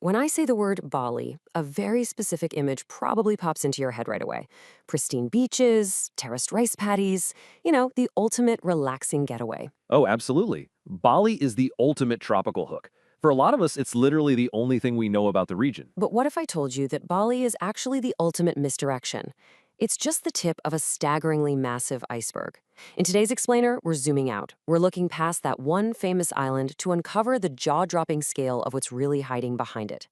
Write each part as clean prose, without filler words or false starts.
When I say the word Bali, a very specific image probably pops into your head right away. Pristine beaches, terraced rice paddies, the ultimate relaxing getaway. Oh, absolutely. Bali is the ultimate tropical hook. For a lot of us, it's literally the only thing we know about the region. But what if I told you that Bali is actually the ultimate misdirection? It's just the tip of a staggeringly massive iceberg. In today's explainer, we're zooming out. We're looking past that one famous island to uncover the jaw-dropping scale of what's really hiding behind it.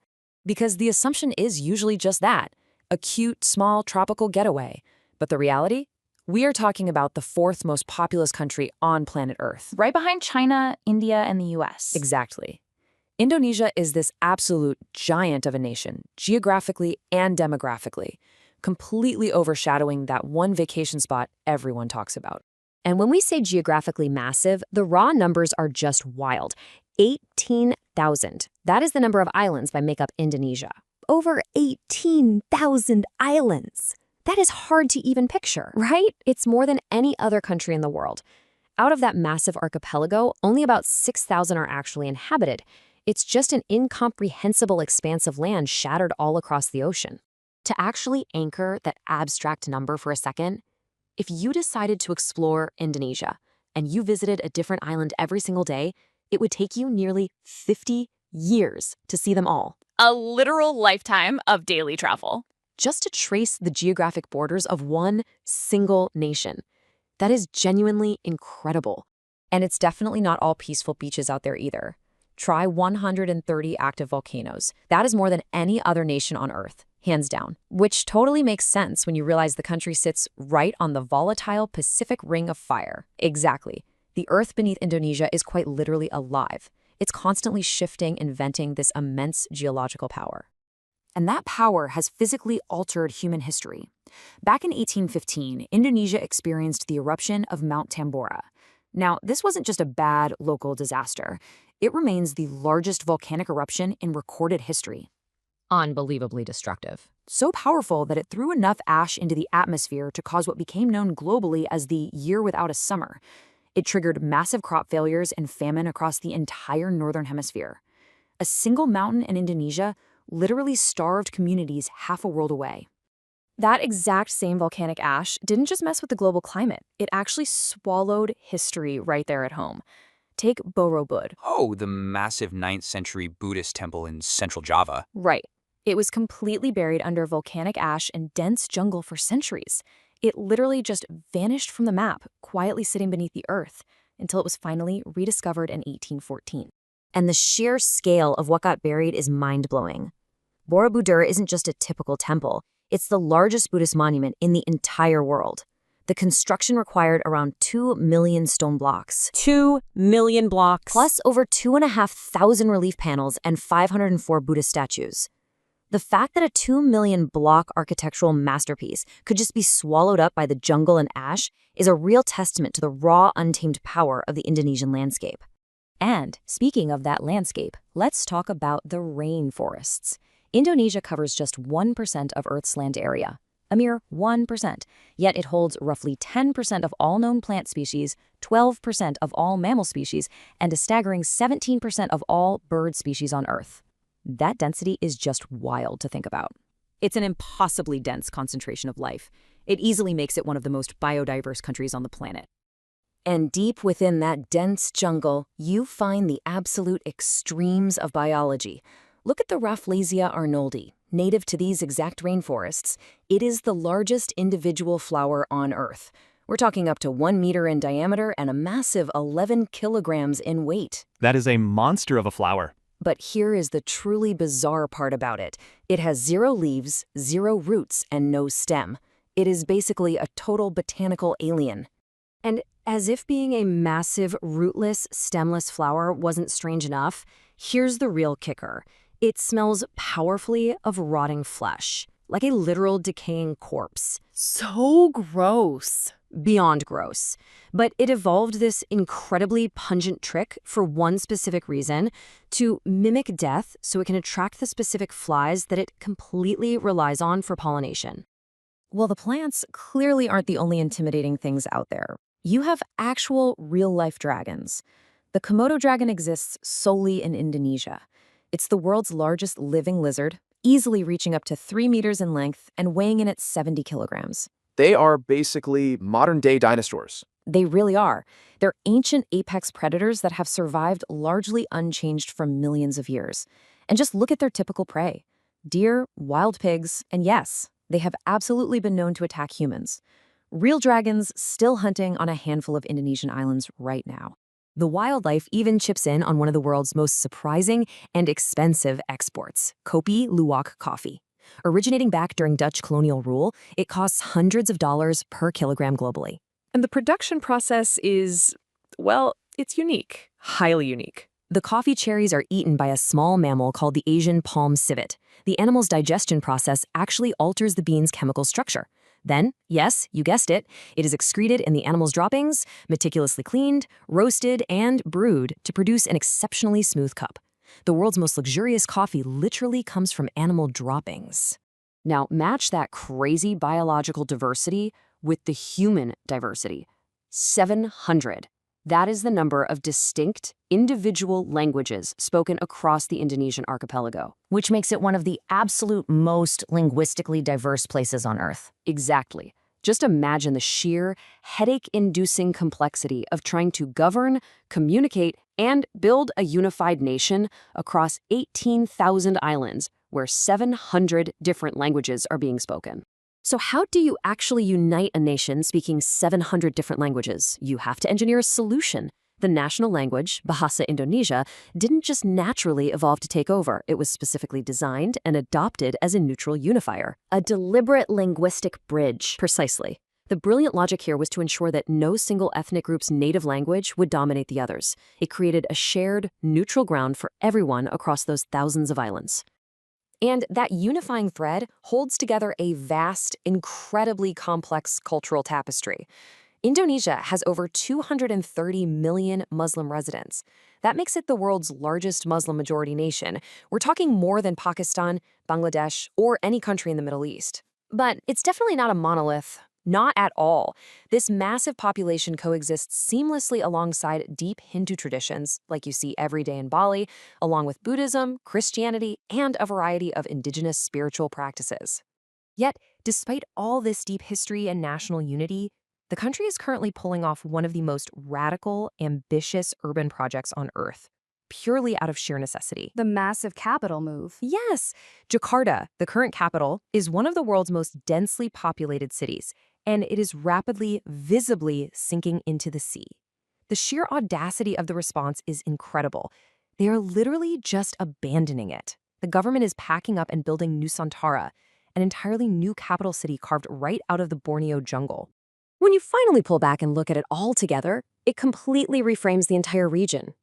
Because the assumption is usually just that, a cute, small tropical getaway. But the reality? We are talking about the fourth most populous country on planet Earth. Right behind China, India, and the US. Exactly. Indonesia is this absolute giant of a nation, geographically and demographically, completely overshadowing that one vacation spot everyone talks about. And when we say geographically massive, the raw numbers are just wild. 18,000. That is the number of islands that make up Indonesia. Over 18,000 islands. That is hard to even picture, right? It's more than any other country in the world. Out of that massive archipelago, only about 6,000 are actually inhabited. It's just an incomprehensible expanse of land shattered all across the ocean. To actually anchor that abstract number for a second, if you decided to explore Indonesia and you visited a different island every single day, it would take you nearly 50 years to see them all. A literal lifetime of daily travel. Just to trace the geographic borders of one single nation. That is genuinely incredible. And it's definitely not all peaceful beaches out there either. Try 130 active volcanoes. That is more than any other nation on Earth, hands down. Which totally makes sense when you realize the country sits right on the volatile Pacific Ring of Fire. Exactly. The Earth beneath Indonesia is quite literally alive. It's constantly shifting and venting this immense geological power. And that power has physically altered human history. Back in 1815, Indonesia experienced the eruption of Mount Tambora. Now, this wasn't just a bad local disaster. It remains the largest volcanic eruption in recorded history. Unbelievably destructive. So powerful that it threw enough ash into the atmosphere to cause what became known globally as the year without a summer. It triggered massive crop failures and famine across the entire northern hemisphere. A single mountain in Indonesia literally starved communities half a world away. That exact same volcanic ash didn't just mess with the global climate. It actually swallowed history right there at home. Take Borobudur. Oh, the massive 9th century Buddhist temple in central Java. Right. It was completely buried under volcanic ash and dense jungle for centuries. It literally just vanished from the map, quietly sitting beneath the earth, until it was finally rediscovered in 1814. And the sheer scale of what got buried is mind-blowing. Borobudur isn't just a typical temple. It's the largest Buddhist monument in the entire world. The construction required around 2 million stone blocks. 2 million blocks. Plus over 2,500 relief panels and 504 Buddhist statues. The fact that a 2 million block architectural masterpiece could just be swallowed up by the jungle and ash is a real testament to the raw, untamed power of the Indonesian landscape. And speaking of that landscape, let's talk about the rainforests. Indonesia covers just 1% of Earth's land area. A mere 1%, yet it holds roughly 10% of all known plant species, 12% of all mammal species, and a staggering 17% of all bird species on Earth. That density is just wild to think about. It's an impossibly dense concentration of life. It easily makes it one of the most biodiverse countries on the planet. And deep within that dense jungle, you find the absolute extremes of biology. Look at the Rafflesia arnoldi. Native to these exact rainforests, it is the largest individual flower on Earth. We're talking up to 1 meter in diameter and a massive 11 kilograms in weight. That is a monster of a flower. But here is the truly bizarre part about it. It has 0 leaves, 0 roots, and no stem. It is basically a total botanical alien. And as if being a massive, rootless, stemless flower wasn't strange enough, here's the real kicker. It smells powerfully of rotting flesh, like a literal decaying corpse. So gross. Beyond gross. But it evolved this incredibly pungent trick for one specific reason, to mimic death so it can attract the specific flies that it completely relies on for pollination. Well, the plants clearly aren't the only intimidating things out there. You have actual real-life dragons. The Komodo dragon exists solely in Indonesia. It's the world's largest living lizard, easily reaching up to 3 meters in length and weighing in at 70 kilograms. They are basically modern-day dinosaurs. They really are. They're ancient apex predators that have survived largely unchanged for millions of years. And just look at their typical prey: deer, wild pigs, and yes, they have absolutely been known to attack humans. Real dragons still hunting on a handful of Indonesian islands right now. The wildlife even chips in on one of the world's most surprising and expensive exports, Kopi Luwak coffee. Originating back during Dutch colonial rule, it costs hundreds of dollars per kilogram globally. And the production process is, well, it's unique, highly unique. The coffee cherries are eaten by a small mammal called the Asian palm civet. The animal's digestion process actually alters the bean's chemical structure. Then, yes, you guessed it, it is excreted in the animal's droppings, meticulously cleaned, roasted, and brewed to produce an exceptionally smooth cup. The world's most luxurious coffee literally comes from animal droppings. Now, match that crazy biological diversity with the human diversity. 700. That is the number of distinct, individual languages spoken across the Indonesian archipelago. Which makes it one of the absolute most linguistically diverse places on Earth. Exactly. Just imagine the sheer, headache-inducing complexity of trying to govern, communicate, and build a unified nation across 18,000 islands where 700 different languages are being spoken. So how do you actually unite a nation speaking 700 different languages? You have to engineer a solution. The national language, Bahasa Indonesia, didn't just naturally evolve to take over. It was specifically designed and adopted as a neutral unifier. A deliberate linguistic bridge. Precisely. The brilliant logic here was to ensure that no single ethnic group's native language would dominate the others. It created a shared, neutral ground for everyone across those thousands of islands. And that unifying thread holds together a vast, incredibly complex cultural tapestry. Indonesia has over 230 million Muslim residents. That makes it the world's largest Muslim-majority nation. We're talking more than Pakistan, Bangladesh, or any country in the Middle East. But it's definitely not a monolith. Not at all. This massive population coexists seamlessly alongside deep Hindu traditions, like you see every day in Bali, along with Buddhism, Christianity, and a variety of indigenous spiritual practices. Yet, despite all this deep history and national unity, the country is currently pulling off one of the most radical, ambitious urban projects on Earth, purely out of sheer necessity. The massive capital move. Yes, Jakarta, the current capital, is one of the world's most densely populated cities, and it is rapidly, visibly sinking into the sea. The sheer audacity of the response is incredible. They are literally just abandoning it. The government is packing up and building Nusantara, an entirely new capital city carved right out of the Borneo jungle. When you finally pull back and look at it all together, it completely reframes the entire region.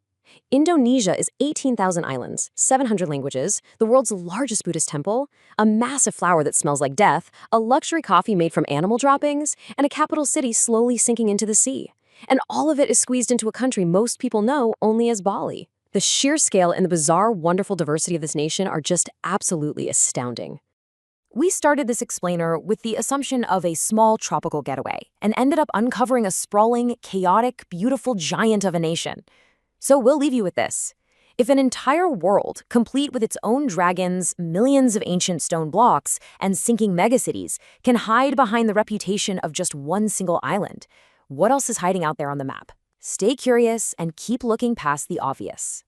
Indonesia is 18,000 islands, 700 languages, the world's largest Buddhist temple, a massive flower that smells like death, a luxury coffee made from animal droppings, and a capital city slowly sinking into the sea. And all of it is squeezed into a country most people know only as Bali. The sheer scale and the bizarre, wonderful diversity of this nation are just absolutely astounding. We started this explainer with the assumption of a small tropical getaway and ended up uncovering a sprawling, chaotic, beautiful giant of a nation. So we'll leave you with this. If an entire world, complete with its own dragons, millions of ancient stone blocks, and sinking megacities, can hide behind the reputation of just one single island, what else is hiding out there on the map? Stay curious and keep looking past the obvious.